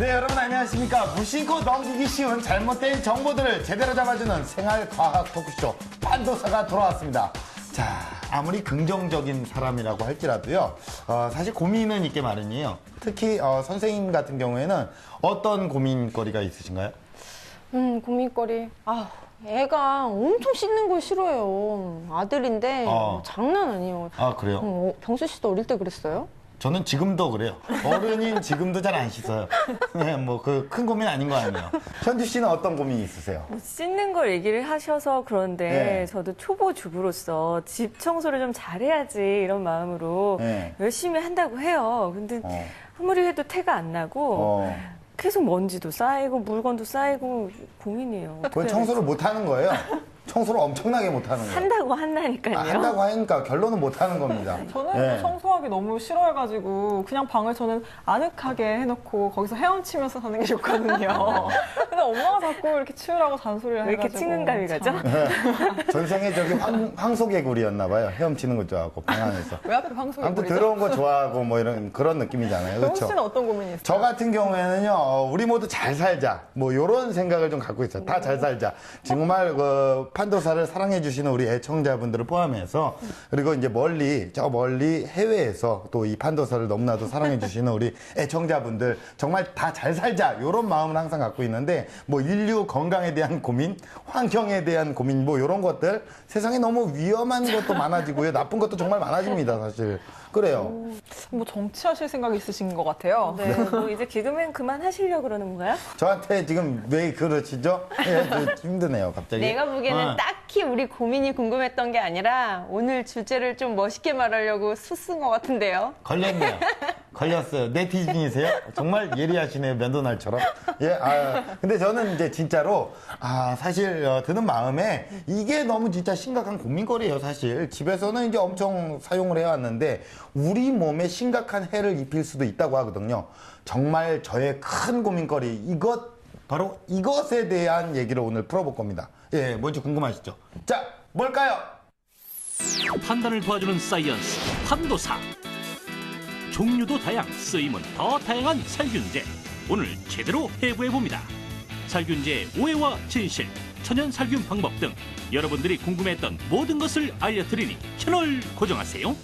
네, 여러분 안녕하십니까. 무심코 넘기기 쉬운 잘못된 정보들을 제대로 잡아주는 생활과학 토크쇼 판도사가 돌아왔습니다. 자, 아무리 긍정적인 사람이라고 할지라도요, 사실 고민은 있게 마련이에요. 특히 선생님 같은 경우에는 어떤 고민거리가 있으신가요? 고민거리. 애가 엄청 씻는 걸 싫어해요. 아들인데 장난 아니에요. 아, 그래요? 병수 씨도 어릴 때 그랬어요? 저는 지금도 그래요. 어른인 지금도 잘 안 씻어요. 네, 뭐 그 큰 고민 아닌 거 아니에요. 현주 씨는 어떤 고민이 있으세요? 씻는 걸 얘기를 하셔서 그런데 네. 저도 초보 주부로서 집 청소를 좀 잘해야지 이런 마음으로 네. 열심히 한다고 해요. 근데 아무리 해도 태가 안 나고 계속 먼지도 쌓이고 물건도 쌓이고 고민이에요. 그건 청소를 못 하는 거예요. 청소를 엄청나게 못 하는 거예요. 한다고 한다니까요. 한다고 하니까 결론은 못 하는 겁니다. 저는 네. 청소하기 너무 싫어해가지고 그냥 방을 저는 아늑하게 해놓고 거기서 헤엄치면서 사는 게 좋거든요. 근데 엄마가 자꾸 이렇게 치우라고 잔소리를 왜 이렇게 해가지고 친근감이 가죠? 전생에 저기 황소개구리였나 봐요. 헤엄치는 거 좋아하고 방 안에서. 왜 앞에 방송이 아무튼 보이죠? 더러운 거 좋아하고 뭐 이런 그런 느낌이잖아요. 정우 그렇죠? 씨는 어떤 고민이 있어요? 저 같은 경우에는요, 우리 모두 잘 살자. 뭐, 요런 생각을 좀 갖고 있어요. 다 잘 살자. 정말, 판도사를 사랑해주시는 우리 애청자분들을 포함해서, 그리고 이제 저 멀리 해외에서 또 이 판도사를 너무나도 사랑해주시는 우리 애청자분들, 정말 다 잘 살자. 요런 마음을 항상 갖고 있는데, 뭐, 인류 건강에 대한 고민, 환경에 대한 고민, 뭐, 요런 것들, 세상에 너무 위험한 것도 많아지고요. 나쁜 것도 정말 많아집니다, 사실. 그래요. 뭐 정치하실 생각이 있으신 것 같아요. 네, 뭐 이제 개그맨 그만하시려고 그러는 건가요? 저한테 지금 왜 그러시죠? 예, 힘드네요, 갑자기. 내가 보기에는 딱히 우리 고민이 궁금했던 게 아니라 오늘 주제를 좀 멋있게 말하려고 수쓴 것 같은데요. 걸렸네요. 걸렸어요. 네티즌이세요? 정말 예리하시네요, 면도날처럼. 예, 근데 저는 이제 진짜로, 사실, 드는 마음에 이게 너무 진짜 심각한 고민거리예요, 사실. 집에서는 이제 엄청 사용을 해왔는데, 우리 몸에 심각한 해를 입힐 수도 있다고 하거든요. 정말 저의 큰 고민거리, 바로 이것에 대한 얘기를 오늘 풀어볼 겁니다. 예, 뭔지 궁금하시죠? 자, 뭘까요? 판단을 도와주는 사이언스 판도사. 종류도 다양, 쓰임은 더 다양한 살균제. 오늘 제대로 해부해봅니다. 살균제의 오해와 진실, 천연 살균 방법 등 여러분들이 궁금했던 모든 것을 알려드리니 채널 고정하세요.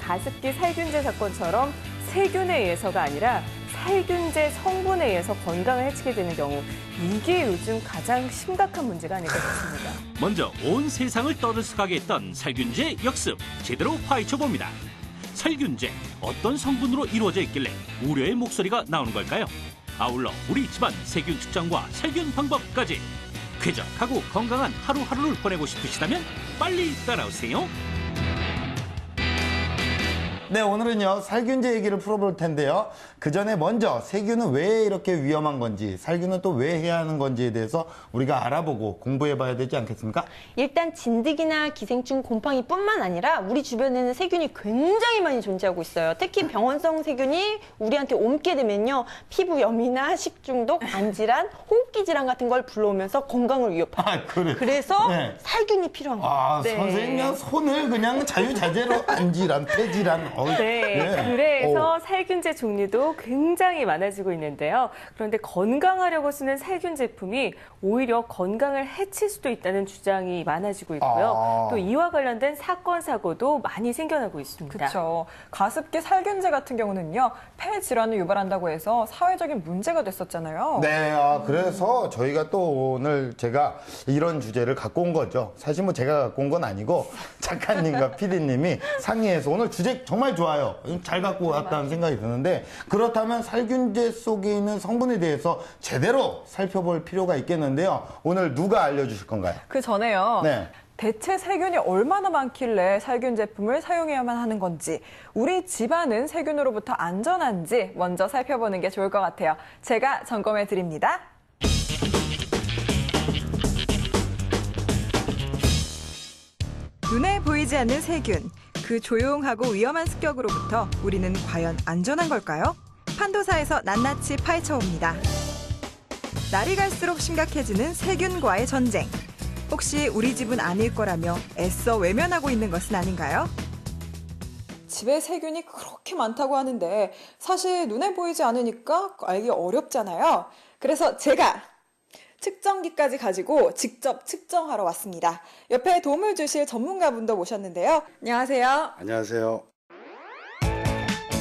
가습기 살균제 사건처럼 세균에 의해서가 아니라 살균제 성분에 의해서 건강을 해치게 되는 경우, 이게 요즘 가장 심각한 문제가 아닐까 싶습니다. 먼저 온 세상을 떠들썩하게 했던 살균제 역습 제대로 파헤쳐봅니다. 살균제, 어떤 성분으로 이루어져 있길래 우려의 목소리가 나오는 걸까요? 아울러 우리 집안 세균 측정과 살균 방법까지. 쾌적하고 건강한 하루하루를 보내고 싶으시다면 빨리 따라오세요. 네, 오늘은요, 살균제 얘기를 풀어볼 텐데요. 그 전에 먼저 세균은 왜 이렇게 위험한 건지, 살균은 또 왜 해야 하는 건지에 대해서 우리가 알아보고 공부해 봐야 되지 않겠습니까? 일단 진드기나 기생충, 곰팡이뿐만 아니라 우리 주변에는 세균이 굉장히 많이 존재하고 있어요. 특히 병원성 세균이 우리한테 옮게 되면요, 피부염이나 식중독, 안질환, 호흡기 질환 같은 걸 불러오면서 건강을 위협해요. 그래. 그래서 네. 살균이 필요한 거예요. 네. 선생님, 손을 그냥 자유자재로 안질환, 폐질환. 네, 예. 그래서 살균제 종류도 굉장히 많아지고 있는데요. 그런데 건강하려고 쓰는 살균 제품이 오히려 건강을 해칠 수도 있다는 주장이 많아지고 있고요. 또 이와 관련된 사건, 사고도 많이 생겨나고 있습니다. 그렇죠. 가습기 살균제 같은 경우는요, 폐 질환을 유발한다고 해서 사회적인 문제가 됐었잖아요. 네, 그래서 저희가 또 오늘 제가 이런 주제를 갖고 온 거죠. 사실 뭐 제가 갖고 온 건 아니고 작가님과 PD님이 상의해서 오늘 주제 정말 좋아요. 잘 갖고 왔다는 생각이 드는데, 그렇다면 살균제 속에 있는 성분에 대해서 제대로 살펴볼 필요가 있겠는데요. 오늘 누가 알려주실 건가요? 그 전에요. 네. 대체 세균이 얼마나 많길래 살균 제품을 사용해야만 하는 건지, 우리 집안은 세균으로부터 안전한지 먼저 살펴보는 게 좋을 것 같아요. 제가 점검해 드립니다. 눈에 보이지 않는 세균, 그 조용하고 위험한 습격으로부터 우리는 과연 안전한 걸까요? 판도사에서 낱낱이 파헤쳐봅니다. 날이 갈수록 심각해지는 세균과의 전쟁. 혹시 우리 집은 아닐 거라며 애써 외면하고 있는 것은 아닌가요? 집에 세균이 그렇게 많다고 하는데 사실 눈에 보이지 않으니까 알기 어렵잖아요. 그래서 제가 측정기까지 가지고 직접 측정하러 왔습니다. 옆에 도움을 주실 전문가분도 모셨는데요. 안녕하세요. 안녕하세요.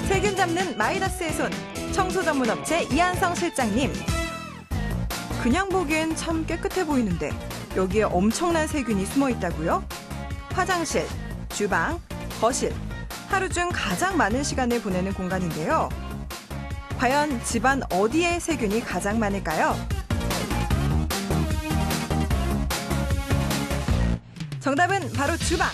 세균 잡는 마이다스의 손, 청소 전문 업체 이한성 실장님. 그냥 보기엔 참 깨끗해 보이는데 여기에 엄청난 세균이 숨어 있다고요? 화장실, 주방, 거실, 하루 중 가장 많은 시간을 보내는 공간인데요. 과연 집안 어디에 세균이 가장 많을까요? 정답은 바로 주방.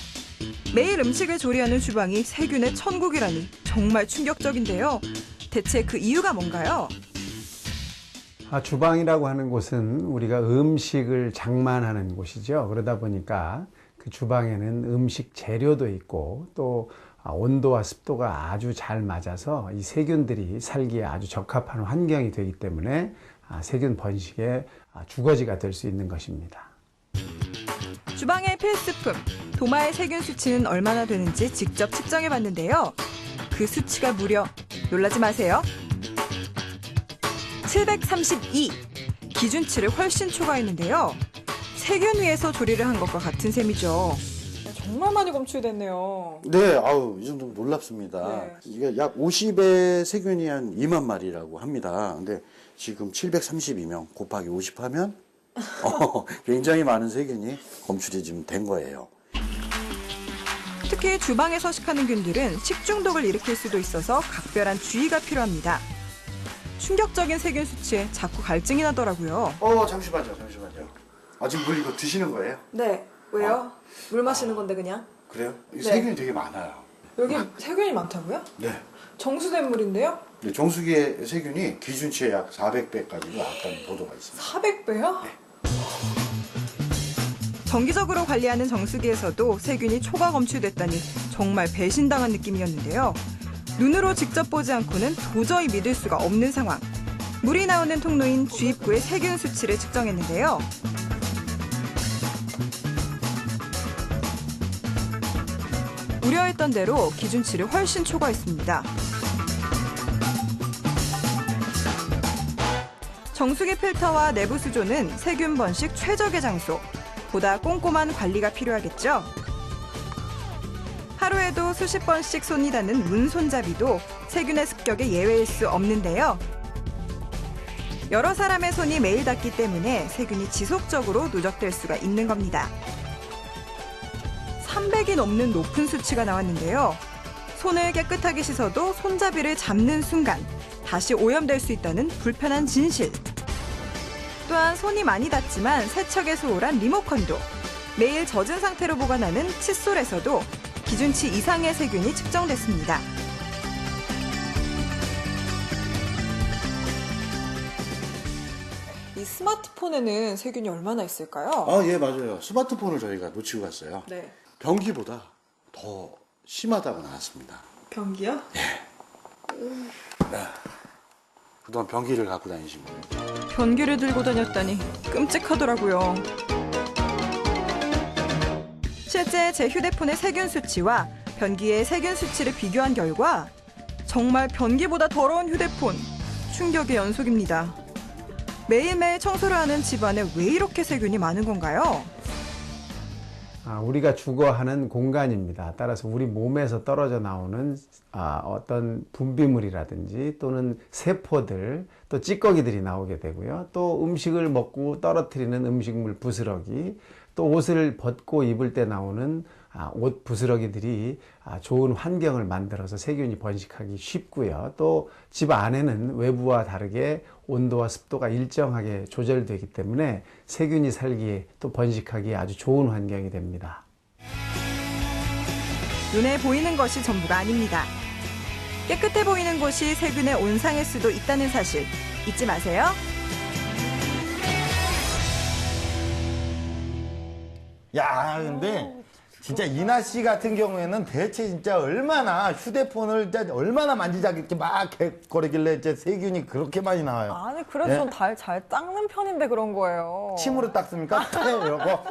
매일 음식을 조리하는 주방이 세균의 천국이라니 정말 충격적인데요. 대체 그 이유가 뭔가요? 주방이라고 하는 곳은 우리가 음식을 장만하는 곳이죠. 그러다 보니까 그 주방에는 음식 재료도 있고 또 온도와 습도가 아주 잘 맞아서 이 세균들이 살기에 아주 적합한 환경이 되기 때문에 세균 번식의 주거지가 될 수 있는 것입니다. 주방의 필수품, 도마의 세균 수치는 얼마나 되는지 직접 측정해 봤는데요. 그 수치가 무려, 놀라지 마세요, 732! 기준치를 훨씬 초과했는데요. 세균 위에서 조리를 한 것과 같은 셈이죠. 정말 많이 검출됐네요. 네, 아우, 이 정도면 놀랍습니다. 네. 이게 약 50의 세균이 한 2만 마리라고 합니다. 근데 지금 732명 곱하기 50 하면 굉장히 많은 세균이 검출이 지금 된 거예요. 특히 주방에 서식하는 균들은 식중독을 일으킬 수도 있어서 각별한 주의가 필요합니다. 충격적인 세균 수치에 자꾸 갈증이 나더라고요. 잠시만요. 지금 물 이거 드시는 거예요? 네, 왜요? 물 마시는 건데 그냥? 그래요? 이 네. 세균이 되게 많아요. 여기 세균이 많다고요? 네. 정수된 물인데요? 네, 정수기의 세균이 기준치의 약 400배까지도 나왔다는 보도가 있습니다. 400배요? 정기적으로 관리하는 정수기에서도 세균이 초과 검출됐다니 정말 배신당한 느낌이었는데요. 눈으로 직접 보지 않고는 도저히 믿을 수가 없는 상황. 물이 나오는 통로인 주입구의 세균 수치를 측정했는데요. 우려했던 대로 기준치를 훨씬 초과했습니다. 정수기 필터와 내부 수조는 세균 번식 최적의 장소. 보다 꼼꼼한 관리가 필요하겠죠. 하루에도 수십 번씩 손이 닿는 문 손잡이도 세균의 습격에 예외일 수 없는데요. 여러 사람의 손이 매일 닿기 때문에 세균이 지속적으로 누적될 수가 있는 겁니다. 300이 넘는 높은 수치가 나왔는데요. 손을 깨끗하게 씻어도 손잡이를 잡는 순간 다시 오염될 수 있다는 불편한 진실. 또한 손이 많이 닿지만 세척에 소홀한 리모컨도, 매일 젖은 상태로 보관하는 칫솔에서도 기준치 이상의 세균이 측정됐습니다. 이 스마트폰에는 세균이 얼마나 있을까요? 예, 맞아요. 스마트폰을 저희가 놓치고 갔어요. 네. 변기보다 더 심하다고 나왔습니다. 변기요? 그동안 변기를 갖고 다니신 거예요? 변기를 들고 다녔다니 끔찍하더라고요. 실제 제 휴대폰의 세균 수치와 변기의 세균 수치를 비교한 결과 정말 변기보다 더러운 휴대폰, 충격의 연속입니다. 매일매일 청소를 하는 집안에 왜 이렇게 세균이 많은 건가요? 우리가 주거하는 공간입니다. 따라서 우리 몸에서 떨어져 나오는 어떤 분비물이라든지 또는 세포들, 또 찌꺼기들이 나오게 되고요. 또 음식을 먹고 떨어뜨리는 음식물 부스러기, 또 옷을 벗고 입을 때 나오는 옷 부스러기들이 좋은 환경을 만들어서 세균이 번식하기 쉽고요. 또 집 안에는 외부와 다르게 온도와 습도가 일정하게 조절되기 때문에 세균이 살기에 또 번식하기에 아주 좋은 환경이 됩니다. 눈에 보이는 것이 전부가 아닙니다. 깨끗해 보이는 곳이 세균의 온상일 수도 있다는 사실 잊지 마세요. 야, 근데 진짜 이나 씨 같은 경우에는 대체 진짜 얼마나 휴대폰을 진짜 얼마나 만지작 이렇게 막 거리길래 이제 세균이 그렇게 많이 나와요. 아니 그래도 예? 전 잘 닦는 편인데 그런 거예요. 침으로 닦습니까? 이러고.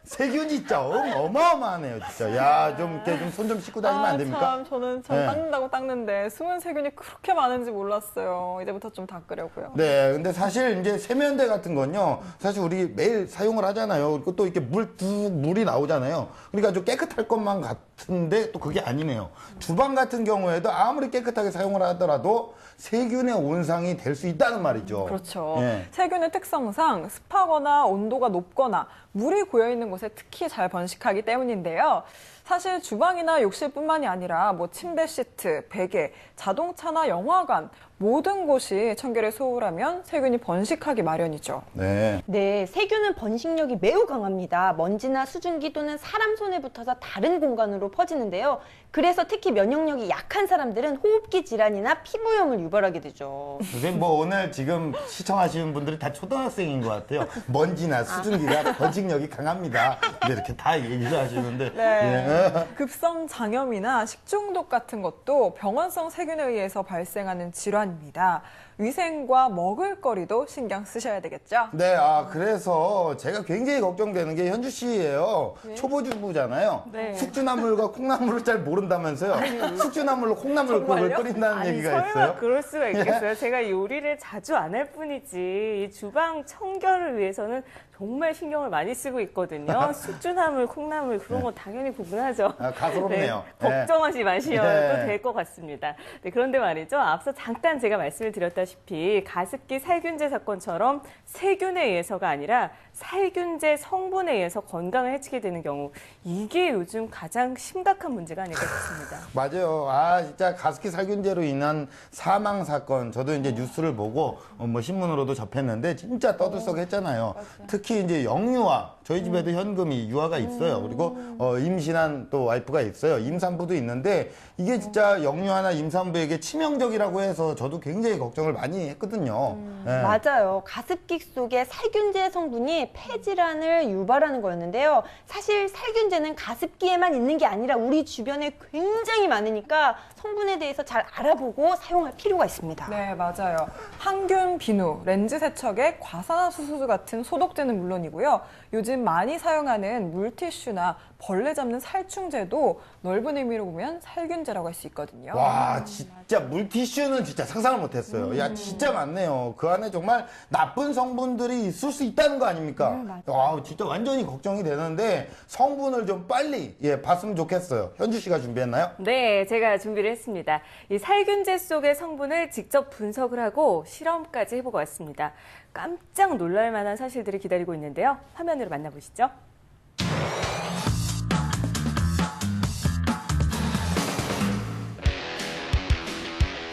세균이 진짜 어마어마하네요, 진짜. 야, 좀 이렇게 좀 손 좀 씻고 다니면 안 됩니까? 참, 저는 참 네. 닦는다고 닦는데 숨은 세균이 그렇게 많은지 몰랐어요. 이제부터 좀 닦으려고요. 네, 근데 사실 이제 세면대 같은 건요, 사실 우리 매일 사용을 하잖아요. 그리고 또 이렇게 물이 나오잖아요. 그러니까 좀 깨끗할 것만 같은데 또 그게 아니네요. 주방 같은 경우에도 아무리 깨끗하게 사용을 하더라도 세균의 온상이 될 수 있다는 말이죠. 그렇죠. 예. 세균의 특성상 습하거나 온도가 높거나 물이 고여 있는 곳에 특히 잘 번식하기 때문인데요. 사실 주방이나 욕실뿐만이 아니라 뭐 침대 시트, 베개, 자동차나 영화관 모든 곳이 청결에 소홀하면 세균이 번식하기 마련이죠. 네. 네, 세균은 번식력이 매우 강합니다. 먼지나 수증기 또는 사람 손에 붙어서 다른 공간으로 퍼지는데요. 그래서 특히 면역력이 약한 사람들은 호흡기 질환이나 피부염을 유발하게 되죠. 선생님, 뭐 오늘 지금 시청하시는 분들이 다 초등학생인 것 같아요. 먼지나 수증기가 번식력이 강합니다. 근데 이렇게 다 얘기를 하시는데. 네. 예. 급성 장염이나 식중독 같은 것도 병원성 세균에 의해서 발생하는 질환입니다. 위생과 먹을거리도 신경 쓰셔야 되겠죠? 네, 그래서 제가 굉장히 걱정되는 게 현주 씨예요. 초보주부잖아요. 네. 숙주나물과 콩나물을 잘 모른다면서요. 숙주나물로 콩나물국을 정말요? 끓인다는 아니, 얘기가 설마 있어요. 그럴 수가 있겠어요? 제가 요리를 자주 안 할 뿐이지 이 주방 청결을 위해서는 정말 신경을 많이 쓰고 있거든요. 숙주나물, 콩나물 그런 거 당연히 구분하죠. 가소롭네요. 네, 걱정하지 마시어도 네. 될 것 같습니다. 네, 그런데 말이죠. 앞서 잠깐 제가 말씀을 드렸다시피 가습기 살균제 사건처럼 세균에 의해서가 아니라 살균제 성분에 의해서 건강을 해치게 되는 경우 이게 요즘 가장 심각한 문제가 아닐까 싶습니다. 맞아요. 진짜 가습기 살균제로 인한 사망 사건, 저도 이제 뉴스를 보고 뭐 신문으로도 접했는데 진짜 떠들썩했잖아요. 특히 이제 영유아, 저희 집에도 현금이 유아가 있어요. 그리고 임신한 또 와이프가 있어요. 임산부도 있는데 이게 진짜 영유아나 임산부에게 치명적이라고 해서 저도 굉장히 걱정을 많이 했거든요. 네. 맞아요. 가습기 속에 살균제 성분이 폐질환을 유발하는 거였는데요. 사실 살균제는 가습기에만 있는 게 아니라 우리 주변에 굉장히 많으니까 성분에 대해서 잘 알아보고 사용할 필요가 있습니다. 네, 맞아요. 항균, 비누, 렌즈 세척에 과산화수소 같은 소독제는 물론이고요. 요즘 많이 사용하는 물티슈나 벌레 잡는 살충제도 넓은 의미로 보면 살균제라고 할 수 있거든요. 와, 진짜 물티슈는 진짜 상상을 못했어요. 야, 진짜 많네요. 그 안에 정말 나쁜 성분들이 있을 수 있다는 거 아닙니까? 진짜 완전히 걱정이 되는데 성분을 좀 빨리 봤으면 좋겠어요. 현주 씨가 준비했나요? 네, 제가 준비를 했습니다. 이 살균제 속의 성분을 직접 분석을 하고 실험까지 해보고 왔습니다. 깜짝 놀랄 만한 사실들이 기다리고 있는데요. 화면으로 만나보시죠.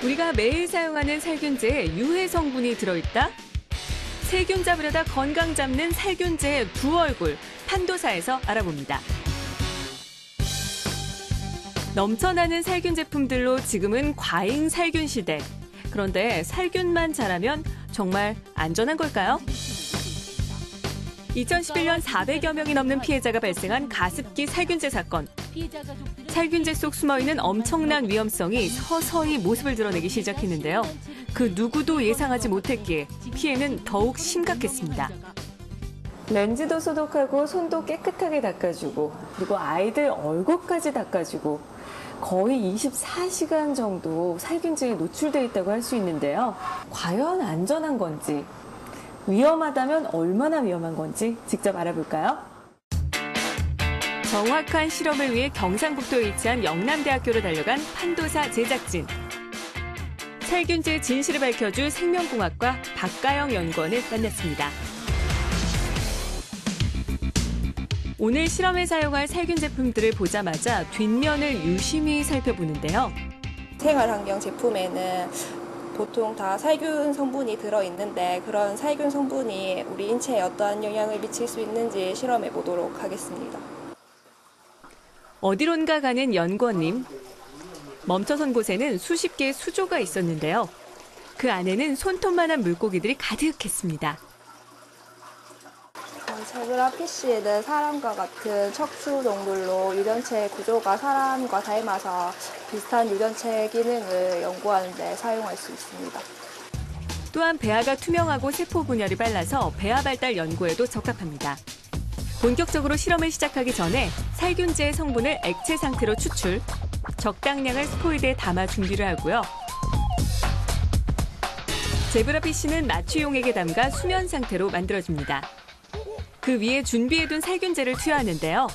우리가 매일 사용하는 살균제에 유해 성분이 들어있다? 세균 잡으려다 건강 잡는 살균제의 두 얼굴, 판도사에서 알아봅니다. 넘쳐나는 살균 제품들로 지금은 과잉 살균 시대. 그런데 살균만 잘하면 정말 안전한 걸까요? 2011년 400여 명이 넘는 피해자가 발생한 가습기 살균제 사건. 살균제 속 숨어있는 엄청난 위험성이 서서히 모습을 드러내기 시작했는데요. 그 누구도 예상하지 못했기에 피해는 더욱 심각했습니다. 렌즈도 소독하고 손도 깨끗하게 닦아주고 그리고 아이들 얼굴까지 닦아주고 거의 24시간 정도 살균제에 노출돼 있다고 할 수 있는데요. 과연 안전한 건지, 위험하다면 얼마나 위험한 건지 직접 알아볼까요? 정확한 실험을 위해 경상북도에 위치한 영남대학교로 달려간 판도사 제작진. 살균제의 진실을 밝혀줄 생명공학과 박가영 연구원을 만났습니다. 오늘 실험에 사용할 살균 제품들을 보자마자 뒷면을 유심히 살펴보는데요. 생활환경 제품에는 보통 다 살균 성분이 들어있는데 그런 살균 성분이 우리 인체에 어떠한 영향을 미칠 수 있는지 실험해 보도록 하겠습니다. 어디론가 가는 연구원님. 멈춰선 곳에는 수십 개의 수조가 있었는데요. 그 안에는 손톱만한 물고기들이 가득했습니다. 제브라 피쉬는 사람과 같은 척추 동물로 유전체 구조가 사람과 닮아서 비슷한 유전체 기능을 연구하는 데 사용할 수 있습니다. 또한 배아가 투명하고 세포 분열이 빨라서 배아 발달 연구에도 적합합니다. 본격적으로 실험을 시작하기 전에 살균제의 성분을 액체 상태로 추출, 적당량을 스포이드에 담아 준비를 하고요. 제브라피쉬는 나트륨액에 담가 수면 상태로 만들어집니다. 그 위에 준비해둔 살균제를 투여하는데요.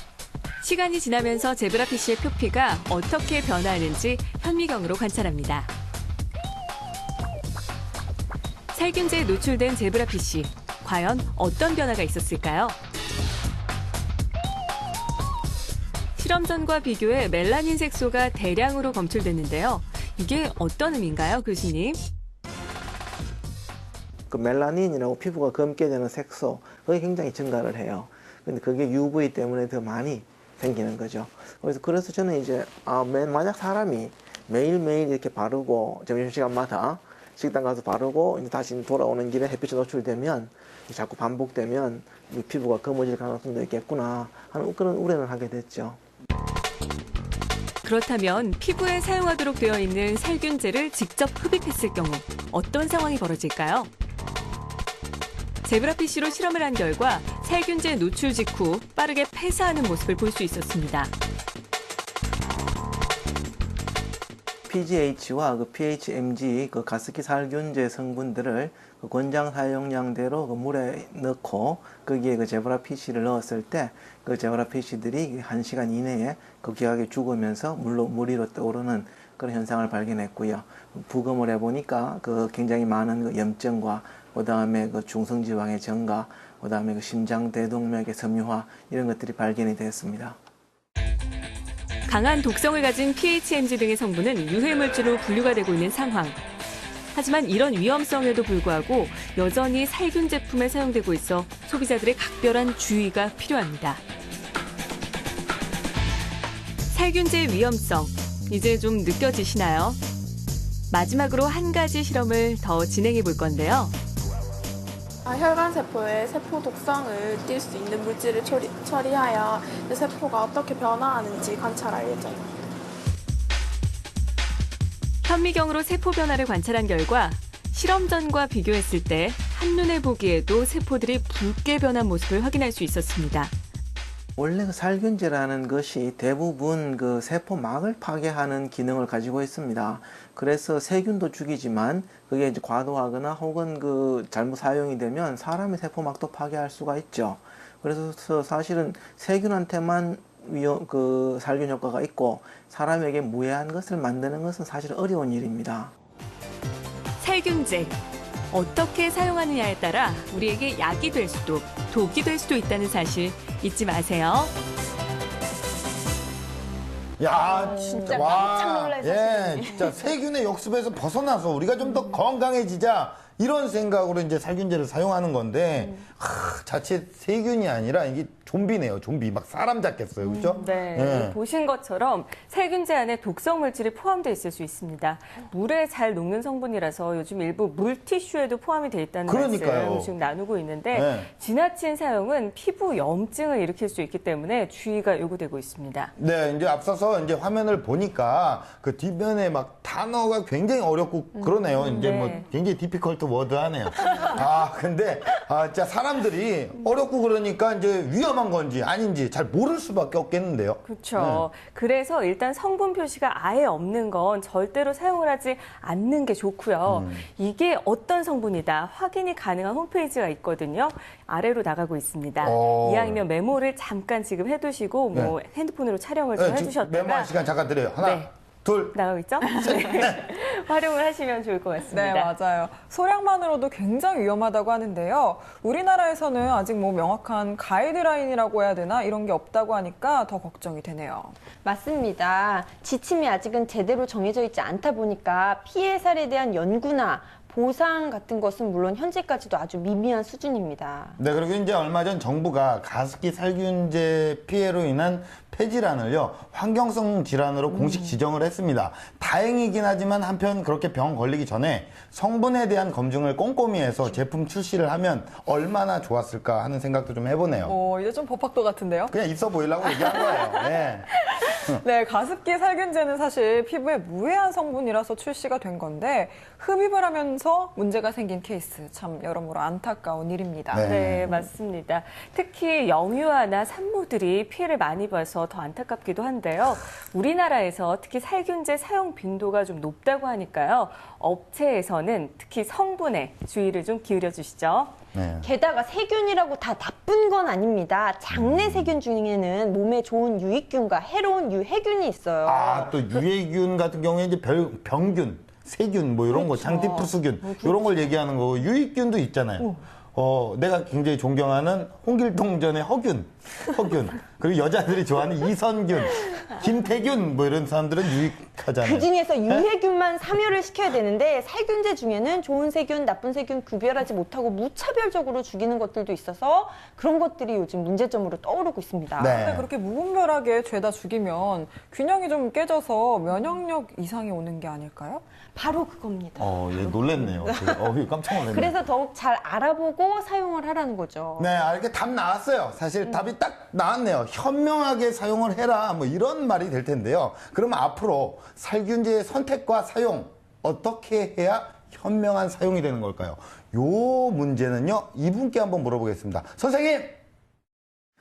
시간이 지나면서 제브라피쉬의 표피가 어떻게 변화하는지 현미경으로 관찰합니다. 살균제에 노출된 제브라피쉬, 과연 어떤 변화가 있었을까요? 실험 전과 비교해 멜라닌 색소가 대량으로 검출됐는데요. 이게 어떤 의미인가요, 교수님? 그 멜라닌이라고 피부가 검게 되는 색소, 그게 굉장히 증가를 해요. 근데 그게 UV 때문에 더 많이 생기는 거죠. 그래서 저는 이제 만약 사람이 매일매일 이렇게 바르고 점심시간마다 식당 가서 바르고 이제 다시 돌아오는 길에 햇빛에 노출되면 자꾸 반복되면 이 피부가 검어질 가능성도 있겠구나 하는 그런 우려를 하게 됐죠. 그렇다면 피부에 사용하도록 되어 있는 살균제를 직접 흡입했을 경우 어떤 상황이 벌어질까요? 제브라피쉬로 실험을 한 결과 살균제 노출 직후 빠르게 폐사하는 모습을 볼 수 있었습니다. PGH와 그 PHMG 그 가습기 살균제 성분들을 그 권장 사용량대로 그 물에 넣고 거기에 그 제브라피쉬를 넣었을 때 그 제브라피쉬들이 1시간 이내에 급격하게 죽으면서 물 위로 떠오르는 그런 현상을 발견했고요. 부검을 해보니까 그 굉장히 많은 그 염증과 그다음에 그 중성지방의 증가, 그다음에 그 심장대동맥의 섬유화 이런 것들이 발견이 됐습니다. 강한 독성을 가진 PHMG 등의 성분은 유해물질로 분류가 되고 있는 상황. 하지만 이런 위험성에도 불구하고 여전히 살균 제품에 사용되고 있어 소비자들의 각별한 주의가 필요합니다. 살균제의 위험성, 이제 좀 느껴지시나요? 마지막으로 한 가지 실험을 더 진행해 볼 건데요. 혈관 세포의 세포 독성을 띌 수 있는 물질을 처리하여 세포가 어떻게 변화하는지 관찰할 예정입니다. 현미경으로 세포 변화를 관찰한 결과 실험 전과 비교했을 때 한눈에 보기에도 세포들이 붉게 변한 모습을 확인할 수 있었습니다. 원래 그 살균제라는 것이 대부분 그 세포막을 파괴하는 기능을 가지고 있습니다. 그래서 세균도 죽이지만 그게 이제 과도하거나 혹은 그 잘못 사용이 되면 사람의 세포막도 파괴할 수가 있죠. 그래서 사실은 세균한테만 그 살균 효과가 있고 사람에게 무해한 것을 만드는 것은 사실 어려운 일입니다. 살균제. 어떻게 사용하느냐에 따라 우리에게 약이 될 수도 독이 될 수도 있다는 사실 잊지 마세요. 야, 진짜 깜짝 놀랄 예, 진짜 세균의 역습에서 벗어나서 우리가 좀 더 건강해지자 이런 생각으로 이제 살균제를 사용하는 건데 자칫 세균이 아니라 이게 좀비네요. 좀비 막 사람 잡겠어요, 그렇죠? 네, 예. 보신 것처럼 살균제 안에 독성 물질이 포함되어 있을 수 있습니다. 물에 잘 녹는 성분이라서 요즘 일부 물티슈에도 포함이 되어 있다는 그러니까요. 말씀 지금 나누고 있는데 네. 지나친 사용은 피부 염증을 일으킬 수 있기 때문에 주의가 요구되고 있습니다. 네, 이제 앞서서 이제 화면을 보니까 그 뒷면에 막 단어가 굉장히 어렵고 그러네요. 이제 네. 뭐 굉장히 디피컬트 워드하네요. 근데 진짜 사람들이 어렵고 그러니까 이제 위험한 건지 아닌지 잘 모를 수밖에 없겠는데요. 그렇죠. 그래서 일단 성분 표시가 아예 없는 건 절대로 사용을 하지 않는 게 좋고요. 이게 어떤 성분이다 확인이 가능한 홈페이지가 있거든요. 아래로 나가고 있습니다. 이왕이면 메모를 잠깐 지금 해두시고 뭐 핸드폰으로 촬영을 좀 지금 해두셨다가 메모할 시간 잠깐 드려요. 하나, 네. 둘. 나가고 있죠? 네. 활용을 하시면 좋을 것 같습니다. 네, 맞아요. 소량만으로도 굉장히 위험하다고 하는데요. 우리나라에서는 아직 뭐 명확한 가이드라인이라고 해야 되나 이런 게 없다고 하니까 더 걱정이 되네요. 맞습니다. 지침이 아직은 제대로 정해져 있지 않다 보니까 피해 사례에 대한 연구나 보상 같은 것은 물론 현재까지도 아주 미미한 수준입니다. 네, 그리고 이제 얼마 전 정부가 가습기 살균제 피해로 인한 폐질환을요, 환경성 질환으로 공식 지정을 했습니다. 다행이긴 하지만 한편 그렇게 병 걸리기 전에 성분에 대한 검증을 꼼꼼히 해서 제품 출시를 하면 얼마나 좋았을까 하는 생각도 좀 해보네요. 이제 좀 법학도 같은데요? 그냥 있어 보이려고 얘기한 거예요. 네. 네, 가습기 살균제는 사실 피부에 무해한 성분이라서 출시가 된 건데 흡입을 하면서 문제가 생긴 케이스 참 여러모로 안타까운 일입니다. 네, 맞습니다. 특히 영유아나 산모들이 피해를 많이 봐서 더 안타깝기도 한데요. 우리나라에서 특히 살균제 사용 빈도가 좀 높다고 하니까요. 업체에서는 특히 성분에 주의를 좀 기울여 주시죠. 네. 게다가 세균이라고 다 나쁜 건 아닙니다. 장내 세균 중에는 몸에 좋은 유익균과 해로운 유해균이 있어요. 아, 또 유해균 같은 경우에 이제 병균, 세균 뭐 이런 거, 장티푸스균 이런 걸 얘기하는 거고 유익균도 있잖아요. 내가 굉장히 존경하는 홍길동전의 허균. 그리고 여자들이 좋아하는 이선균, 김태균 뭐 이런 사람들은 유익하잖아요. 그 중에서 유해균만 사멸을 시켜야 되는데 살균제 중에는 좋은 세균, 나쁜 세균 구별하지 못하고 무차별적으로 죽이는 것들도 있어서 그런 것들이 요즘 문제점으로 떠오르고 있습니다. 네. 근데 그렇게 무분별하게 죄다 죽이면 균형이 좀 깨져서 면역력 이상이 오는 게 아닐까요? 바로 그겁니다. 얘 놀랬네요. 깜짝 놀랐네요. 그래서 더욱 잘 알아보고 사용을 하라는 거죠. 네, 이렇게 답 나왔어요. 사실 답이 딱 나왔네요. 현명하게 사용을 해라. 뭐 이런 말이 될 텐데요. 그러면 앞으로 살균제의 선택과 사용 어떻게 해야 현명한 사용이 되는 걸까요? 요 문제는요. 이분께 한번 물어보겠습니다. 선생님!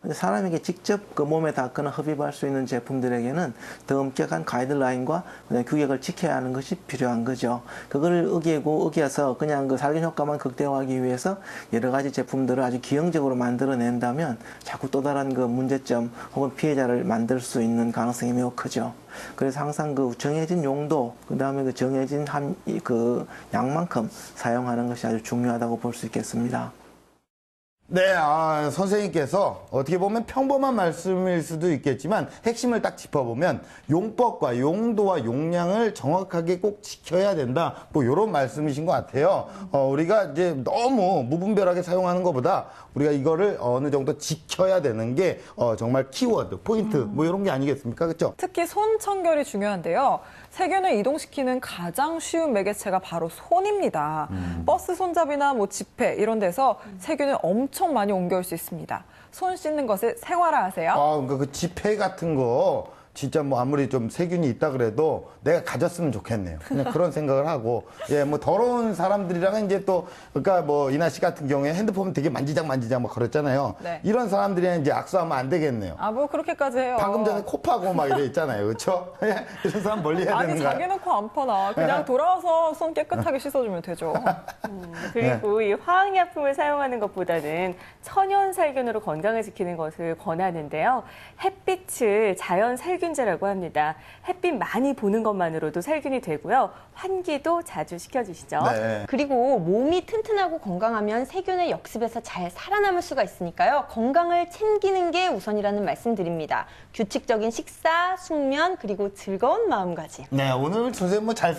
근데 사람에게 직접 그 몸에 닿거나 흡입할 수 있는 제품들에게는 더 엄격한 가이드라인과 규격을 지켜야 하는 것이 필요한 거죠. 그걸 어겨서 그냥 그 살균 효과만 극대화하기 위해서 여러 가지 제품들을 아주 기형적으로 만들어낸다면 자꾸 또 다른 그 문제점 혹은 피해자를 만들 수 있는 가능성이 매우 크죠. 그래서 항상 그 정해진 용도, 그 다음에 그 정해진 그 양만큼 사용하는 것이 아주 중요하다고 볼 수 있겠습니다. 네, 선생님께서 어떻게 보면 평범한 말씀일 수도 있겠지만 핵심을 딱 짚어보면 용법과 용도와 용량을 정확하게 꼭 지켜야 된다. 뭐 이런 말씀이신 것 같아요. 우리가 이제 너무 무분별하게 사용하는 것보다 우리가 이거를 어느 정도 지켜야 되는 게 정말 키워드, 포인트 뭐 이런 게 아니겠습니까? 그렇죠? 특히 손 청결이 중요한데요. 세균을 이동시키는 가장 쉬운 매개체가 바로 손입니다. 버스 손잡이나 뭐 지폐 이런 데서 세균을 엄청 많이 옮겨올 수 있습니다. 손 씻는 것을 생활화하세요. 그러니까 그 지폐 같은 거 진짜 뭐 아무리 좀 세균이 있다 그래도 내가 가졌으면 좋겠네요. 그냥 그런 생각을 하고, 뭐 더러운 사람들이랑은 이제 또, 그러니까 뭐 이나 씨 같은 경우에 핸드폰 되게 만지작 뭐 그랬잖아요. 네. 이런 사람들이랑 이제 악수하면 안 되겠네요. 뭐 그렇게까지 해요. 방금 전에 코 파고 막 이래 있잖아요. 그렇죠? 이런 사람 멀리 해야 되는 거야. 자기 놓고 안 파나. 그냥 돌아와서 손 깨끗하게 씻어주면 되죠. 그리고 이 화학약품을 사용하는 것보다는 천연 살균으로 건강을 지키는 것을 권하는데요. 햇빛을 자연 살균제라고 합니다. 햇빛 많이 보는 것만으로도 살균이 되고요. 환기도 자주 시켜주시죠. 네. 그리고 몸이 튼튼하고 건강하면 세균의 역습에서 잘 살아남을 수가 있으니까요. 건강을 챙기는 게 우선이라는 말씀드립니다. 규칙적인 식사, 숙면, 그리고 즐거운 마음가짐. 네, 오늘 선생님 뭐 잘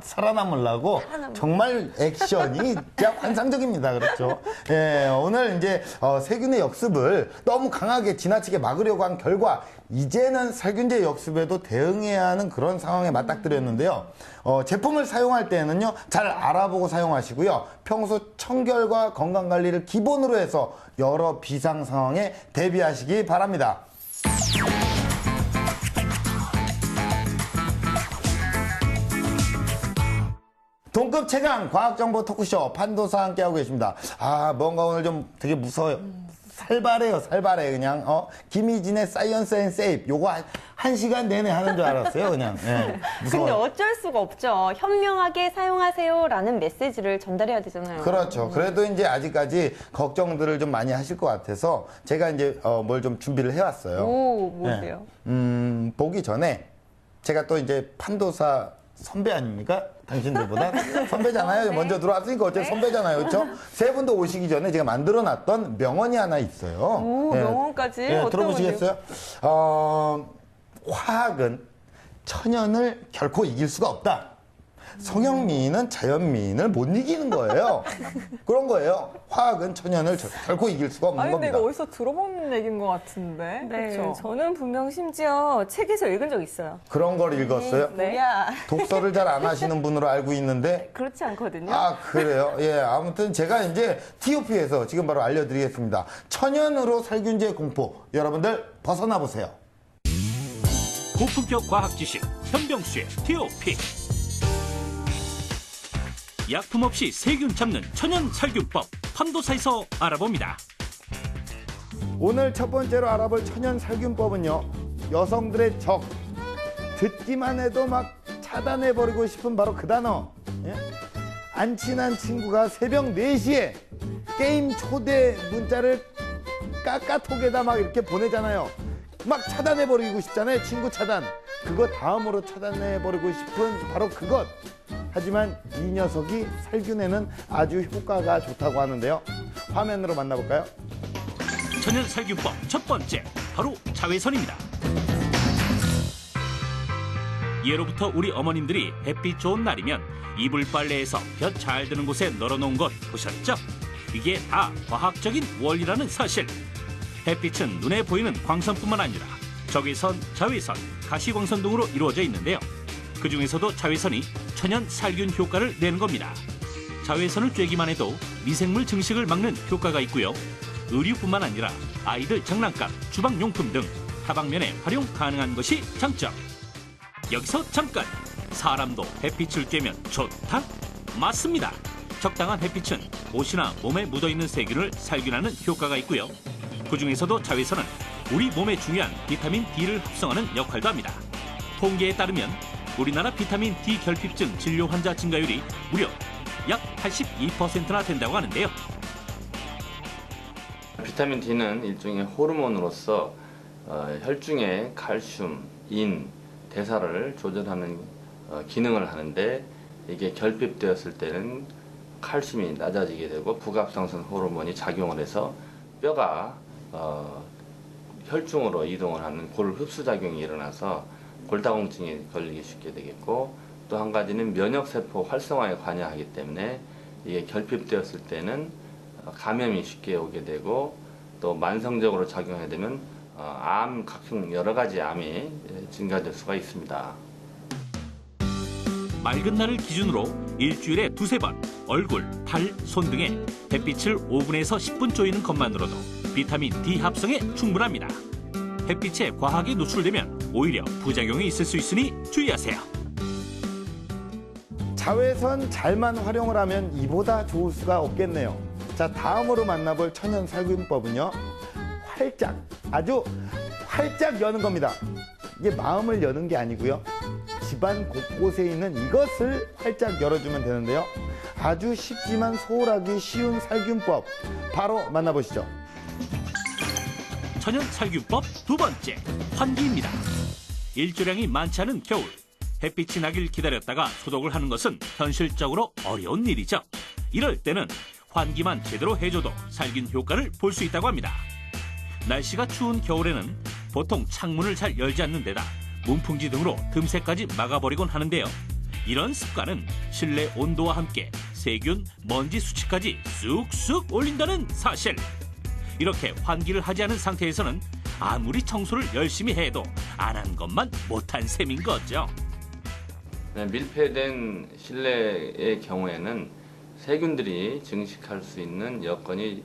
살아남으려고 정말 액션이 진짜 환상적입니다. 그렇죠? 예, 오늘 이제 세균의 역습을 너무 강하게 지나치게 막으려고 한 결과 이제는 살균제 역습에도 대응해야 하는 그런 상황에 맞닥뜨렸는데요. 제품을 사용할 때는요, 잘 알아보고 사용하시고요. 평소 청결과 건강관리를 기본으로 해서 여러 비상 상황에 대비하시기 바랍니다. 동급 최강 과학정보 토크쇼 판도사 함께하고 계십니다. 뭔가 오늘 좀 되게 무서워요. 살발해 그냥. 김희진의 사이언스 앤 세이프 요거 한 시간 내내 하는 줄 알았어요. 그냥. 무서워요. 근데 어쩔 수가 없죠. 현명하게 사용하세요라는 메시지를 전달해야 되잖아요. 그렇죠. 그래도 이제 아직까지 걱정들을 좀 많이 하실 것 같아서 제가 이제 뭘 좀 준비를 해왔어요. 뭐세요? 보기 전에 제가 또 이제 판도사 선배 아닙니까? 당신들보다 선배잖아요. 먼저 들어왔으니까 어차피 선배잖아요. 그렇죠? 세 분도 오시기 전에 제가 만들어놨던 명언이 하나 있어요. 명언까지? 어떤 들어보시겠어요? 화학은 천연을 결코 이길 수가 없다. 성형미인은 자연미인을 못 이기는 거예요. 그런 거예요. 화학은 천연을 결코 이길 수가 없는 근데 겁니다. 이거 어디서 들어본 얘기인 것 같은데. 네, 그렇죠? 저는 분명 심지어 책에서 읽은 적 있어요. 그런 걸 읽었어요? 네. 독서를 잘 안 하시는 분으로 알고 있는데 그렇지 않거든요. 그래요? 예, 아무튼 제가 이제 TOP에서 지금 바로 알려드리겠습니다. 천연으로 살균제 공포. 여러분들 벗어나 보세요. 고품격 과학 지식 현병수의 TOP. 약품 없이 세균 잡는 천연 살균법 판도사에서 알아봅니다. 오늘 첫 번째로 알아볼 천연 살균법은요, 여성들의 적, 듣기만 해도 막 차단해버리고 싶은 바로 그 단어. 예? 안 친한 친구가 새벽 4시에 게임 초대 문자를 까까톡에다 막 이렇게 보내잖아요. 막 차단해버리고 싶잖아요. 친구 차단. 그거 다음으로 차단해버리고 싶은 바로 그것. 하지만 이 녀석이 살균에는 아주 효과가 좋다고 하는데요. 화면으로 만나볼까요? 천연 살균법 첫 번째, 바로 자외선입니다. 예로부터 우리 어머님들이 햇빛 좋은 날이면 이불 빨래에서 볕 잘 드는 곳에 널어놓은 것 보셨죠? 이게 다 과학적인 원리라는 사실. 햇빛은 눈에 보이는 광선뿐만 아니라 적외선, 자외선, 가시광선 등으로 이루어져 있는데요. 그중에서도 자외선이 천연 살균 효과를 내는 겁니다. 자외선을 쬐기만 해도 미생물 증식을 막는 효과가 있고요. 의류뿐만 아니라 아이들 장난감, 주방용품 등 다방면에 활용 가능한 것이 장점. 여기서 잠깐! 사람도 햇빛을 쬐면 좋다? 맞습니다. 적당한 햇빛은 옷이나 몸에 묻어있는 세균을 살균하는 효과가 있고요. 그중에서도 자외선은 우리 몸에 중요한 비타민 D를 합성하는 역할도 합니다. 통계에 따르면 우리나라 비타민 D 결핍증 진료 환자 증가율이 무려 약 82%나 된다고 하는데요. 비타민 D는 일종의 호르몬으로서 혈중의 칼슘, 인, 대사를 조절하는 기능을 하는데, 이게 결핍되었을 때는 칼슘이 낮아지게 되고 부갑상선 호르몬이 작용을 해서 뼈가 혈중으로 이동을 하는 골 흡수작용이 일어나서 골다공증에 걸리기 쉽게 되겠고, 또 한 가지는 면역세포 활성화에 관여하기 때문에 이게 결핍되었을 때는 감염이 쉽게 오게 되고, 또 만성적으로 작용하게 되면 암, 각종 여러 가지 암이 증가될 수가 있습니다. 맑은 날을 기준으로 일주일에 2~3번 얼굴, 팔, 손 등에 햇빛을 5분에서 10분 쬐이는 것만으로도 비타민 D 합성에 충분합니다. 햇빛에 과하게 노출되면 오히려 부작용이 있을 수 있으니 주의하세요. 자외선 잘만 활용을 하면 이보다 좋을 수가 없겠네요. 자, 다음으로 만나볼 천연 살균법은요, 활짝, 아주 활짝 여는 겁니다. 이게 마음을 여는 게 아니고요, 집안 곳곳에 있는 이것을 활짝 열어주면 되는데요. 아주 쉽지만 소홀하기 쉬운 살균법, 바로 만나보시죠. 천연 살균법 두 번째, 환기입니다. 일조량이 많지 않은 겨울, 햇빛이 나길 기다렸다가 소독을 하는 것은 현실적으로 어려운 일이죠. 이럴 때는 환기만 제대로 해줘도 살균 효과를 볼 수 있다고 합니다. 날씨가 추운 겨울에는 보통 창문을 잘 열지 않는 데다 문풍지 등으로 틈새까지 막아버리곤 하는데요. 이런 습관은 실내 온도와 함께 세균, 먼지 수치까지 쑥쑥 올린다는 사실. 이렇게 환기를 하지 않은 상태에서는 아무리 청소를 열심히 해도 안 한 것만 못한 셈인 거죠. 밀폐된 실내의 경우에는 세균들이 증식할 수 있는 여건이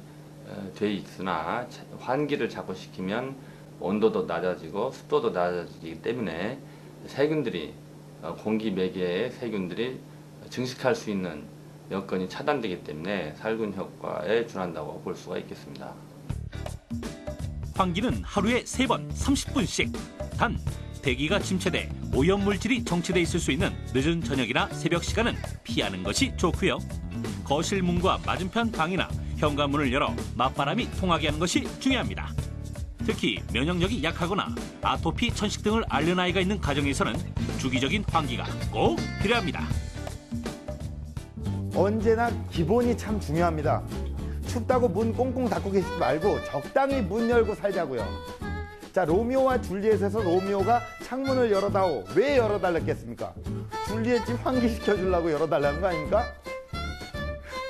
돼 있으나, 환기를 자꾸 시키면 온도도 낮아지고 습도도 낮아지기 때문에 세균들이, 공기 매개의 세균들이 증식할 수 있는 여건이 차단되기 때문에 살균 효과에 준한다고 볼 수가 있겠습니다. 환기는 하루에 3번 30분씩. 단 대기가 침체돼 오염물질이 정체돼 있을 수 있는 늦은 저녁이나 새벽 시간은 피하는 것이 좋고요. 거실 문과 맞은편 방이나 현관문을 열어 맞바람이 통하게 하는 것이 중요합니다. 특히 면역력이 약하거나 아토피, 천식 등을 앓는 아이가 있는 가정에서는 주기적인 환기가 꼭 필요합니다. 언제나 기본이 참 중요합니다. 춥다고 문 꽁꽁 닫고 계시지 말고 적당히 문 열고 살자고요. 자, 로미오와 줄리엣에서 로미오가 창문을 열어다오. 왜 열어달랬겠습니까? 줄리엣이 환기시켜 주려고 열어달라는 거 아닙니까?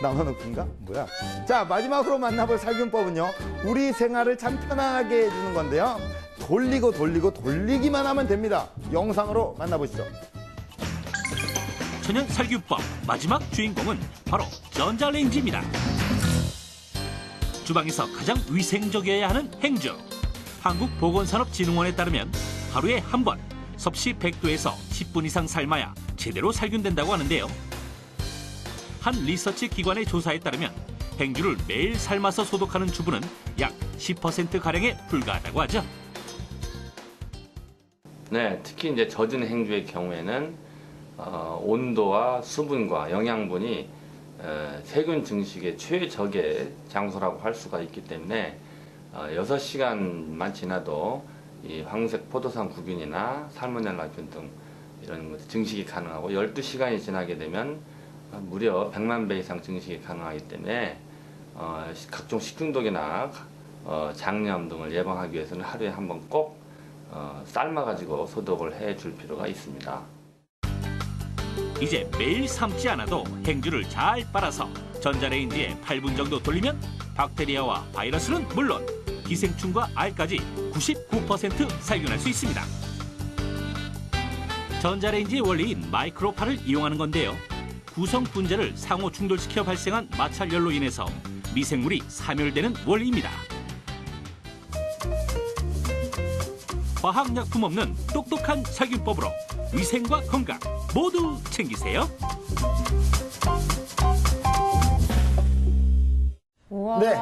나만 웃긴가? 뭐야? 자, 마지막으로 만나볼 살균법은요, 우리 생활을 참 편안하게 해주는 건데요, 돌리고 돌리기만 하면 됩니다. 영상으로 만나보시죠. 천연 살균법 마지막 주인공은 바로 전자레인지입니다. 주방에서 가장 위생적이어야 하는 행주. 한국보건산업진흥원에 따르면 하루에 한 번 섭씨 100도에서 10분 이상 삶아야 제대로 살균된다고 하는데요. 한 리서치 기관의 조사에 따르면 행주를 매일 삶아서 소독하는 주부는 약 10%가량에 불과하다고 하죠. 네, 특히 이제 젖은 행주의 경우에는 온도와 수분과 영양분이 세균 증식의 최적의 장소라고 할 수가 있기 때문에 6시간만 지나도 이 황색 포도상 구균이나 살모넬라균 등 이런 것들 증식이 가능하고 12시간이 지나게 되면 무려 100만 배 이상 증식이 가능하기 때문에 각종 식중독이나 장염 등을 예방하기 위해서는 하루에 한 번 꼭 삶아가지고 소독을 해줄 필요가 있습니다. 이제 매일 삶지 않아도 행주를 잘 빨아서 전자레인지에 8분 정도 돌리면 박테리아와 바이러스는 물론 기생충과 알까지 99% 살균할 수 있습니다. 전자레인지의 원리인 마이크로파를 이용하는 건데요. 구성 분자를 상호 충돌시켜 발생한 마찰열로 인해서 미생물이 사멸되는 원리입니다. 화학약품 없는 똑똑한 살균법으로 위생과 건강 모두 챙기세요. 우와. 네.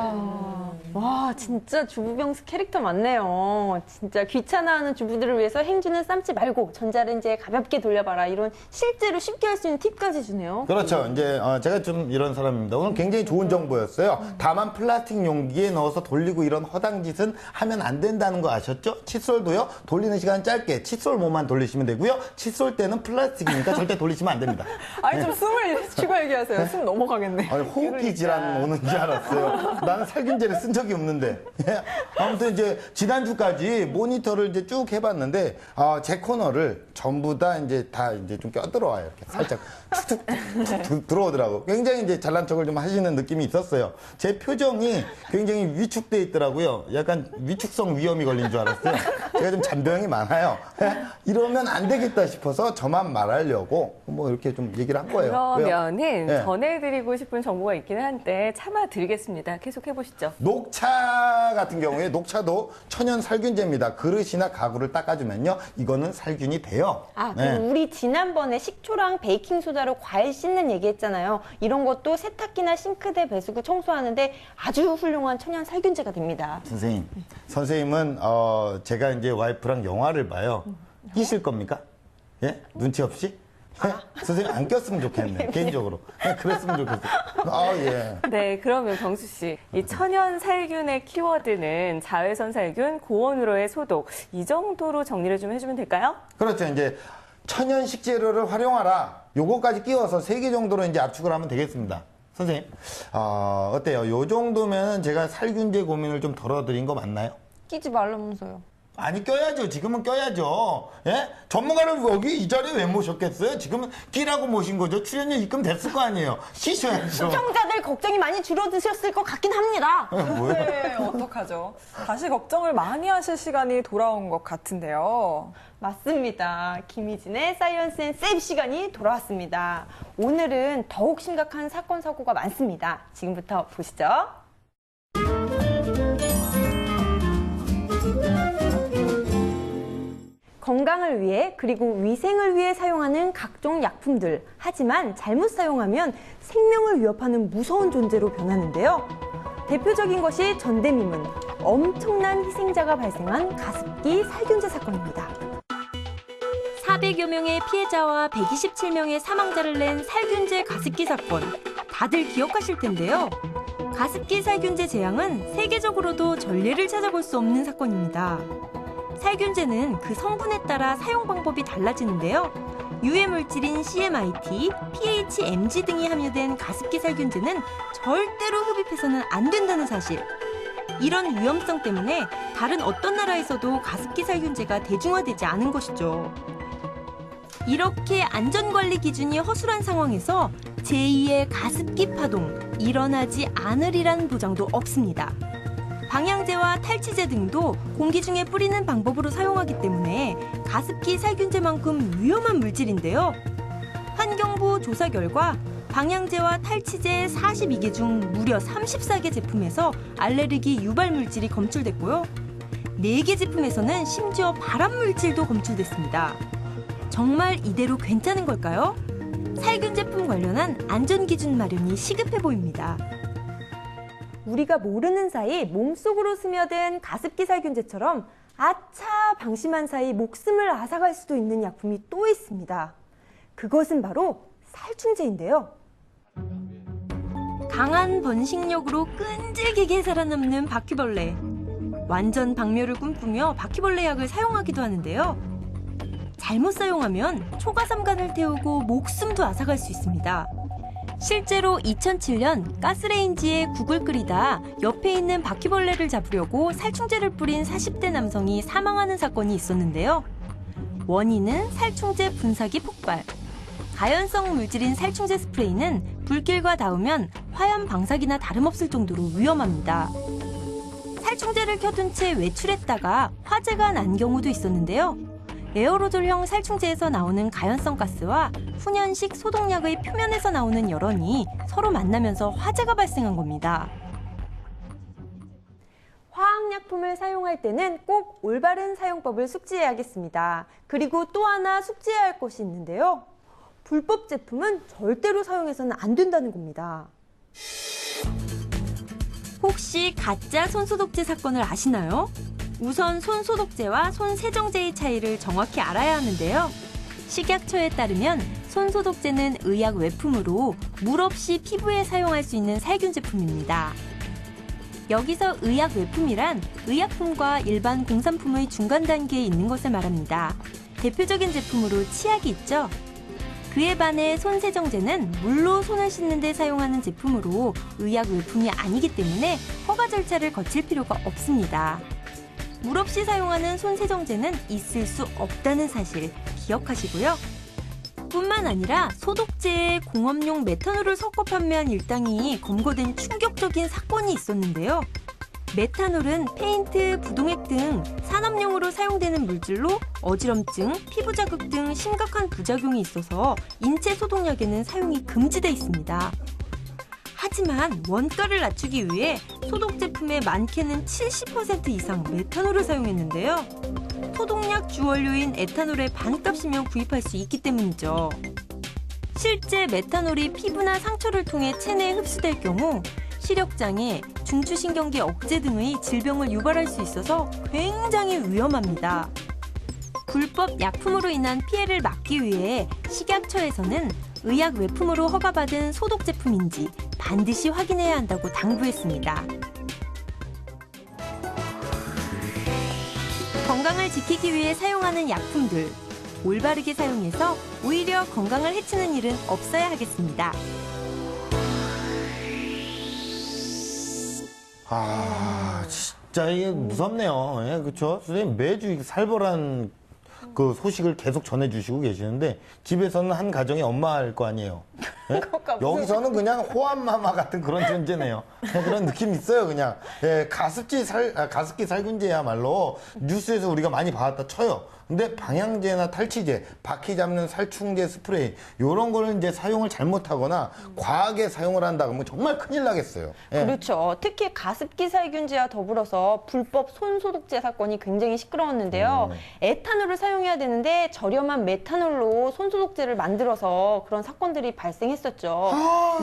와, 진짜 주부병스 캐릭터 많네요. 진짜 귀찮아하는 주부들을 위해서 행주는 삶지 말고 전자레인지에 가볍게 돌려봐라. 이런 실제로 쉽게 할 수 있는 팁까지 주네요. 그렇죠. 이제 제가 좀 이런 사람입니다. 오늘 굉장히 좋은 정보였어요. 다만 플라스틱 용기에 넣어서 돌리고 이런 허당 짓은 하면 안 된다는 거 아셨죠? 칫솔도요. 돌리는 시간 짧게 칫솔 몸만 돌리시면 되고요. 칫솔 때는 플라스틱이니까 절대 돌리시면 안 됩니다. 아니 좀 숨을 쉬고 얘기하세요. 숨 넘어가겠네. 아니, 호흡기 질환 오는 줄 알았어요. 나는 살균제를 쓴 적이 없는데. 아무튼 이제 지난주까지 모니터를 이제 쭉 해봤는데 제 코너를 전부 다 이제 좀 껴들어와요. 이렇게 살짝 툭툭 들어오더라고. 굉장히 이제 잘난 척을 좀 하시는 느낌이 있었어요. 제 표정이 굉장히 위축돼 있더라고요. 약간 위축성 위염이 걸린 줄 알았어요. 제가 좀 잔병이 많아요. 이러면 안 되겠다 싶어서 저만 말하려고 뭐 이렇게 좀 얘기를 한 거예요. 그러면은 네. 전해드리고 싶은 정보가 있기는 한데 참아드리겠습니다. 계속 해보시죠. 녹차 같은 경우에 녹차도 천연 살균제입니다. 그릇이나 가구를 닦아주면요. 이거는 살균이 돼요. 아, 그리고 우리 지난번에 식초랑 베이킹소다로 과일 씻는 얘기했잖아요. 이런 것도 세탁기나 싱크대 배수구 청소하는데 아주 훌륭한 천연 살균제가 됩니다. 선생님은 제가 이제 와이프랑 영화를 봐요. 끼실 겁니까? 예? 눈치 없이? 선생님 안 꼈으면 좋겠네, 개인적으로. 그랬으면 좋겠어요. 예. 네, 그러면 병수 씨, 이 천연 살균의 키워드는 자외선 살균, 고온으로의 소독 이 정도로 정리를 좀 해주면 될까요? 그렇죠. 이제 천연 식재료를 활용하라. 요거까지 끼워서 3개 정도로 이제 압축을 하면 되겠습니다. 선생님, 어때요? 요 정도면 제가 살균제 고민을 좀 덜어드린 거 맞나요? 끼지 말라면서요. 아니, 껴야죠. 지금은 껴야죠. 예? 전문가를 여기 이 자리에 왜 모셨겠어요? 지금은 끼라고 모신 거죠. 출연료 입금됐을 거 아니에요. 끼셔야죠. 시청자들 걱정이 많이 줄어드셨을 것 같긴 합니다. 뭐예요? 네, 어떡하죠? 다시 걱정을 많이 하실 시간이 돌아온 것 같은데요. 맞습니다. 김희진의 사이언스 앤 세이브 시간이 돌아왔습니다. 오늘은 더욱 심각한 사건, 사고가 많습니다. 지금부터 보시죠. 건강을 위해 그리고 위생을 위해 사용하는 각종 약품들. 하지만 잘못 사용하면 생명을 위협하는 무서운 존재로 변하는데요. 대표적인 것이 전대미문, 엄청난 희생자가 발생한 가습기 살균제 사건입니다. 400여 명의 피해자와 127명의 사망자를 낸 살균제 가습기 사건. 다들 기억하실 텐데요. 가습기 살균제 재앙은 세계적으로도 전례를 찾아볼 수 없는 사건입니다. 살균제는 그 성분에 따라 사용 방법이 달라지는데요. 유해 물질인 CMIT, PHMG 등이 함유된 가습기 살균제는 절대로 흡입해서는 안 된다는 사실. 이런 위험성 때문에 다른 어떤 나라에서도 가습기 살균제가 대중화되지 않은 것이죠. 이렇게 안전관리 기준이 허술한 상황에서 제2의 가습기 파동, 일어나지 않으리란 보장도 없습니다. 방향제와 탈취제 등도 공기 중에 뿌리는 방법으로 사용하기 때문에 가습기 살균제만큼 위험한 물질인데요. 환경부 조사 결과 방향제와 탈취제 42개 중 무려 34개 제품에서 알레르기 유발 물질이 검출됐고요. 4개 제품에서는 심지어 발암 물질도 검출됐습니다. 정말 이대로 괜찮은 걸까요? 살균 제품 관련한 안전 기준 마련이 시급해 보입니다. 우리가 모르는 사이 몸속으로 스며든 가습기 살균제처럼 아차 방심한 사이 목숨을 앗아갈 수도 있는 약품이 또 있습니다. 그것은 바로 살충제인데요. 강한 번식력으로 끈질기게 살아남는 바퀴벌레. 완전 박멸을 꿈꾸며 바퀴벌레 약을 사용하기도 하는데요. 잘못 사용하면 초가삼간을 태우고 목숨도 앗아갈 수 있습니다. 실제로 2007년 가스레인지에 국을 끓이다 옆에 있는 바퀴벌레를 잡으려고 살충제를 뿌린 40대 남성이 사망하는 사건이 있었는데요. 원인은 살충제 분사기 폭발. 가연성 물질인 살충제 스프레이는 불길과 닿으면 화염 방사기나 다름없을 정도로 위험합니다. 살충제를 켜둔 채 외출했다가 화재가 난 경우도 있었는데요. 에어로졸형 살충제에서 나오는 가연성 가스와 훈연식 소독약의 표면에서 나오는 열원이 서로 만나면서 화재가 발생한 겁니다. 화학약품을 사용할 때는 꼭 올바른 사용법을 숙지해야겠습니다. 그리고 또 하나 숙지해야 할 것이 있는데요. 불법 제품은 절대로 사용해서는 안 된다는 겁니다. 혹시 가짜 손소독제 사건을 아시나요? 우선 손소독제와 손세정제의 차이를 정확히 알아야 하는데요. 식약처에 따르면 손소독제는 의약 외품으로 물 없이 피부에 사용할 수 있는 살균 제품입니다. 여기서 의약 외품이란 의약품과 일반 공산품의 중간 단계에 있는 것을 말합니다. 대표적인 제품으로 치약이 있죠. 그에 반해 손세정제는 물로 손을 씻는 데 사용하는 제품으로 의약 외품이 아니기 때문에 허가 절차를 거칠 필요가 없습니다. 물 없이 사용하는 손세정제는 있을 수 없다는 사실 기억하시고요. 뿐만 아니라 소독제에 공업용 메탄올을 섞어 판매한 일당이 검거된 충격적인 사건이 있었는데요. 메탄올은 페인트, 부동액 등 산업용으로 사용되는 물질로 어지럼증, 피부 자극 등 심각한 부작용이 있어서 인체 소독약에는 사용이 금지돼 있습니다. 하지만 원가를 낮추기 위해 소독 제품의 많게는 70% 이상 메탄올을 사용했는데요. 소독약 주원료인 에탄올의 반값이면 구입할 수 있기 때문이죠. 실제 메탄올이 피부나 상처를 통해 체내에 흡수될 경우 시력장애, 중추신경계 억제 등의 질병을 유발할 수 있어서 굉장히 위험합니다. 불법 약품으로 인한 피해를 막기 위해 식약처에서는 의약 외품으로 허가받은 소독 제품인지 반드시 확인해야 한다고 당부했습니다. 건강을 지키기 위해 사용하는 약품들, 올바르게 사용해서 오히려 건강을 해치는 일은 없어야 하겠습니다. 진짜 이게 무섭네요. 예, 그렇죠? 선생님 매주 살벌한 그 소식을 계속 전해주시고 계시는데 집에서는 한 가정의 엄마일 거 아니에요. 예? 여기서는 그냥 호환마마 같은 그런 존재네요. 그런 느낌이 있어요, 그냥. 예, 가습기 살균제야말로 뉴스에서 우리가 많이 봐왔다 쳐요. 근데 방향제나 탈취제, 바퀴 잡는 살충제 스프레이 이런 거를 이제 사용을 잘못하거나 과하게 사용을 한다 그러면 정말 큰일 나겠어요. 예. 그렇죠. 특히 가습기 살균제와 더불어서 불법 손소독제 사건이 굉장히 시끄러웠는데요. 에탄올을 사용해야 되는데 저렴한 메탄올로 손소독제를 만들어서 그런 사건들이 발생했었죠.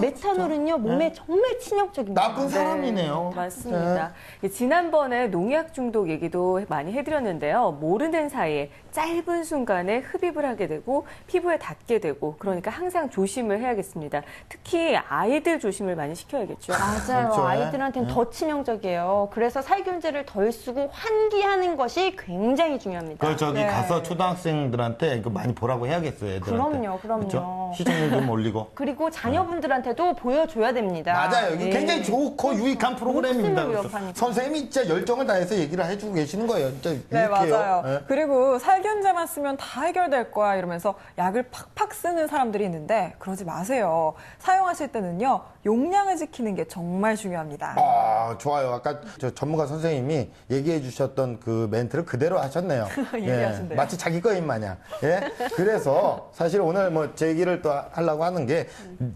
메탄올은요 몸에 정말 친역적입니다. 나쁜 사람이네요. 맞습니다. 지난번에 농약 중독 얘기도 많이 해드렸는데요. 모르는 사이에 짧은 순간에 흡입을 하게 되고 피부에 닿게 되고 그러니까 항상 조심을 해야겠습니다. 특히 아이들 조심을 많이 시켜야겠죠. 맞아요. 그렇죠. 아이들한테는 더 치명적이에요. 그래서 살균제를 덜 쓰고 환기하는 것이 굉장히 중요합니다. 그 저기 가서 초등학생들한테 이거 많이 보라고 해야겠어요, 애들한테. 그럼요. 그렇죠? 시청률 좀 올리고. 그리고 자녀분들한테도 보여줘야 됩니다. 맞아요. 이게 네. 굉장히 좋고 유익한 프로그램입니다. 목숨을 그래서 위협하니까. 선생님이 진짜 열정을 다해서 얘기를 해주고 계시는 거예요. 진짜 네, 유익해요. 맞아요. 예. 그리고 살균제만 쓰면 다 해결될 거야 이러면서 약을 팍팍 쓰는 사람들이 있는데 그러지 마세요. 사용하실 때는요, 용량을 지키는 게 정말 중요합니다. 좋아요. 아까 저 전문가 선생님이 얘기해 주셨던 그 멘트를 그대로 하셨네요. 예리하신데요. 마치 자기 거인 마냥. 예? 그래서 사실 오늘 뭐 제 얘기를 또 하려고 하는 게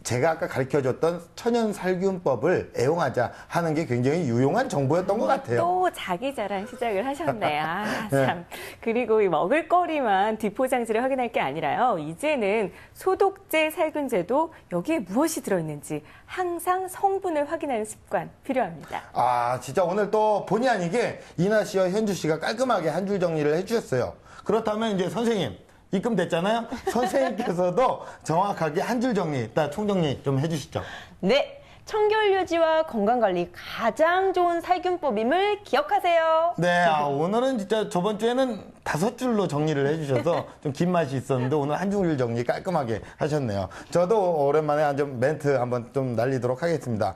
제가 아까 가르쳐줬던 천연살균법을 애용하자 하는 게 굉장히 유용한 정보였던 것 같아요. 또 자기 자랑 시작을 하셨네. 아, 네. 참. 그리고 이 먹을거리만 뒷포장지를 확인할 게 아니라요. 이제는 소독제, 살균제도 여기에 무엇이 들어있는지 항상 성분을 확인하는 습관 필요합니다. 아, 진짜 오늘 또 본의 아니게 이나 씨와 현주 씨가 깔끔하게 한 줄 정리를 해주셨어요. 그렇다면 이제 선생님, 입금됐잖아요? 선생님께서도 정확하게 한 줄 정리, 딱 총정리 좀 해주시죠. 네. 청결 유지와 건강 관리 가장 좋은 살균법임을 기억하세요. 네, 오늘은 진짜 저번 주에는 5줄로 정리를 해주셔서 좀 긴 맛이 있었는데 오늘 한 줄 정리 깔끔하게 하셨네요. 저도 오랜만에 좀 멘트 한번 좀 날리도록 하겠습니다.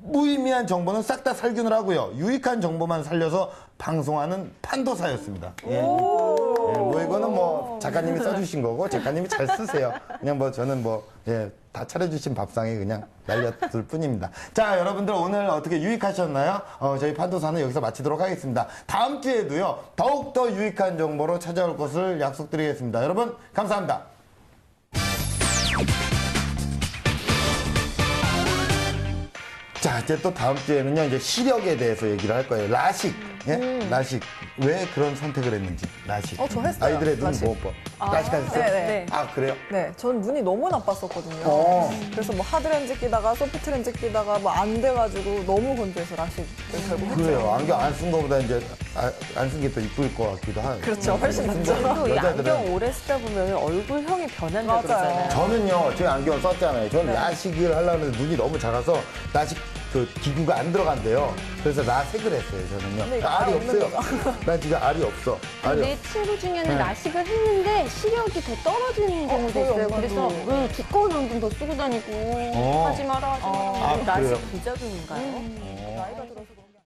무의미한 정보는 싹 다 살균을 하고요. 유익한 정보만 살려서 방송하는 판도사였습니다. 예. 뭐 이거는 뭐 작가님이 써주신 거고 작가님이 잘 쓰세요. 그냥 뭐 저는 뭐 다 차려주신 밥상에 그냥 날렸을 뿐입니다. 자, 여러분들 오늘 어떻게 유익하셨나요? 저희 판도사는 여기서 마치도록 하겠습니다. 다음 주에도요, 더욱더 유익한 정보로 찾아올 것을 약속드리겠습니다. 여러분, 감사합니다. 자, 이제 또 다음 주에는요, 이제 시력에 대해서 얘기를 할 거예요. 라식. 예? 라식. 왜 그런 선택을 했는지. 라식. 저 했어요. 아이들의 눈 라식. 보호법. 라식 하셨어요? 네. 아, 그래요? 네, 전 눈이 너무 나빴었거든요. 그래서 뭐 하드렌즈 끼다가 소프트렌즈 끼다가 뭐 안 돼가지고 너무 건조해서 라식을 결국 했죠. 그래요. 안경 안 쓴 거보다 이제 안 쓴 게 더 이쁠 것 같기도 하고. 그렇죠. 훨씬 낫죠. 또 이 여자들은- 안경 오래 쓰다 보면 얼굴형이 변한다 그러잖아요. 저는요, 제 안경을 썼잖아요. 저는 라식을 하려면 눈이 너무 작아서 라식 그 기구가 안 들어간대요. 그래서 라색을 했어요, 저는요. 이거 알이 알 없는 없어요. 난 진짜 알이 없어. 알이 내 없어. 친구 중에는 네. 라식을 했는데 시력이 더 떨어지는 경우도 거의 있어요. 없나도. 그래서 두꺼운 안경 더 쓰고 다니고 하지 마라. 아, 그래요? 라식 부작용인가요? 나이가 들어서